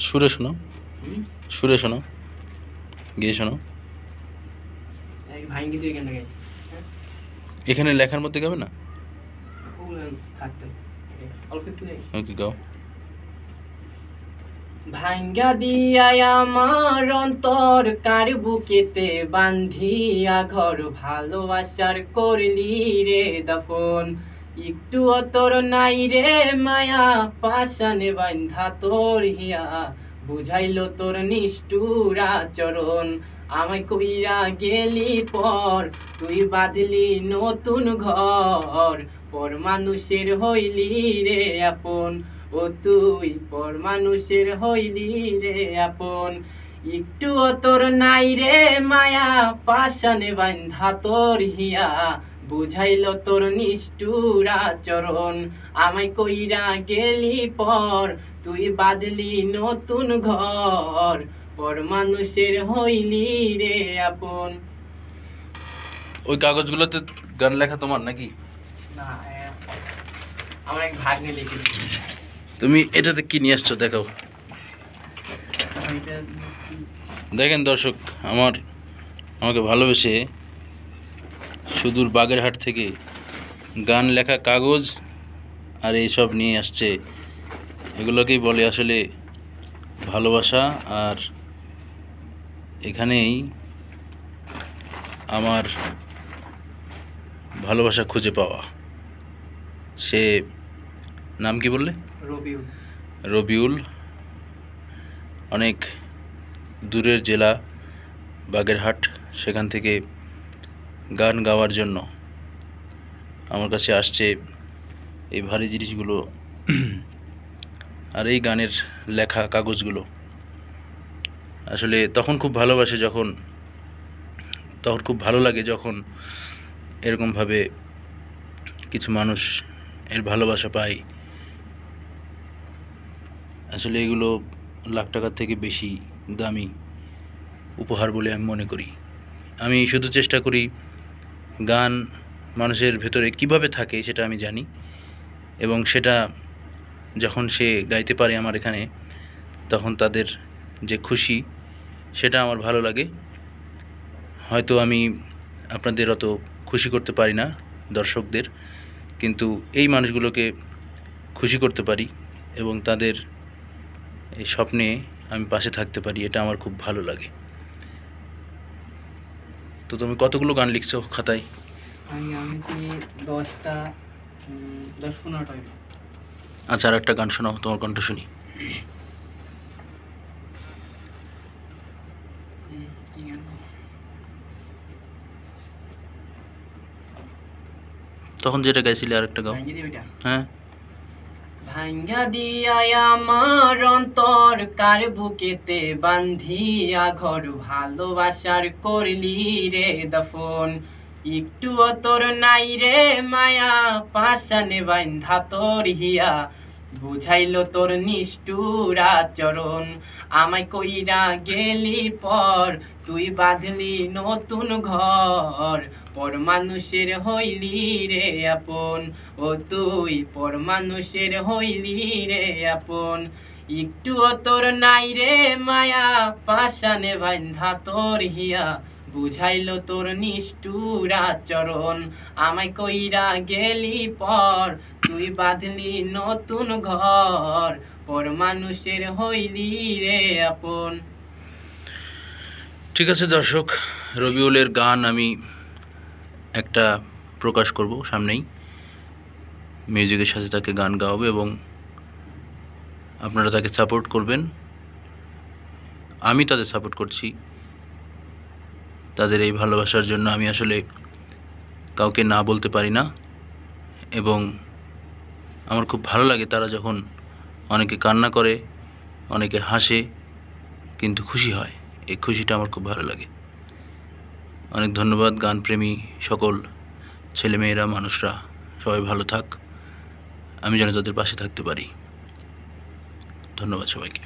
সুরে শোনো, সুরে শোনো, গিয়ে শোনো। এখানে লেখার মধ্যে গাবে না? ওকে গাও। ভাঙ্গা দিয়া আমার অন্তর কার বুকেতে বান্ধিয়া ঘর ভালোবাসার করলি রে দাফন। একটু তোর নাই রে মায়া পাশানে বান্ধা তোর হিয়া বুঝাইল তোর নিষ্ঠুর আচরণ। আমায় কইরা গেলি পর তুই বাঁধলি নতুন ঘর পর মানুষের হইলি রে আপন। ও তুই পর মানুষের হইলি রে আপন। একটু তোর নাই রে মায়া পাশানে বান্ধা তোর হিয়া বুঝাইল তোর নিষ্ঠুর আচরণ। আমায় কইরা গেলি পর তুই বাঁধলি নতুন ঘর পর মানুষের হইলি রে আপন। ওই কাগজগুলোতে গান লেখা তোমার নাকি? না, আমার এক ভাগ্নে লিখে দিয়েছে। তুমি এটাতে কি নিয়ে আসছো দেখাও। দেখেন দর্শক, আমাকে ভালোবেসে সুদূর বাগেরহাট থেকে গান লেখা কাগজ আর এইসব নিয়ে আসছে। এগুলোকেই বলে আসলে ভালোবাসা। আর এখানেই আমার ভালোবাসা খুঁজে পাওয়া। সে নাম কি বললে? রবিউল। রবিউল অনেক দূরের জেলা বাগেরহাট, সেখান থেকে গান গাওয়ার জন্য আমার কাছে আসছে এই ভারী জিনিসগুলো আর এই গানের লেখা কাগজগুলো। আসলে তখন খুব ভালোবাসে, তখন খুব ভালো লাগে যখন এরকমভাবে কিছু মানুষ এর ভালোবাসা পায়। আসলে এগুলো লাখ টাকার থেকে বেশি দামি উপহার বলে আমি মনে করি। আমি শুধু চেষ্টা করি গান মানুষের ভেতরে কিভাবে থাকে সেটা আমি জানি, এবং সেটা যখন সে গাইতে পারে আমার এখানে, তখন তাদের যে খুশি সেটা আমার ভালো লাগে। হয়তো আমি আপনাদের অত খুশি করতে পারি না, দর্শকদের, কিন্তু এই মানুষগুলোকে খুশি করতে পারি এবং তাদের এই স্বপ্নে আমি পাশে থাকতে পারি, এটা আমার খুব ভালো লাগে। তো তুমি কতগুলো গান লিখছো খাতায়? আমি 10-15টা। আচ্ছা, আর একটা গান শোনাও, তোমার কণ্ঠ শুনি। তখন যেটা গাইছিলে আরেকটা গাও। হ্যাঁ। ভাঙ্গা দিয়া আমার অন্তর কার বুকেতে বান্ধিয়া ঘর ভালোবাসার করলি রে দাফন। একটু তোর নাই রে মায়া পাশানে বান্ধা তোর হিয়া বুঝাইল তোর নিষ্ঠুর আচরণ। আমায় কইরা গেলি পর তুই বাঁধলি নতুন ঘর পর মানুষের হইলি রে আপন। ও তুই পর মানুষের হইলি রে আপন। একটু তোর নাই রে মায়া পাশানে বান্ধা তোর হিয়া বুঝাইল তোর নিষ্ঠুর আচরণ। আমায় কইরা গেলি পর তুই বাঁধলি নতুন ঘর পর মানুষের হইলি রে আপন। ঠিক আছে দর্শক, রবিউলের গান আমি একটা প্রকাশ করব সামনেই, মিউজিকের সাথে তাকে গান গাওয়াবো এবং আপনারা তাকে সাপোর্ট করবেন। আমি তাদের সাপোর্ট করছি, তাদের এই ভালোবাসার জন্য আমি আসলে কাউকে না বলতে পারি না। এবং আমার খুব ভালো লাগে তারা যখন অনেকে কান্না করে, অনেকে হাসে, কিন্তু খুশি হয়। এই খুশিটা আমার খুব ভালো লাগে। অনেক ধন্যবাদ গানপ্রেমী সকল ছেলেমেয়েরা, মানুষরা, সবাই ভালো থাক, আমি যেন তাদের পাশে থাকতে পারি। ধন্যবাদ সবাইকে।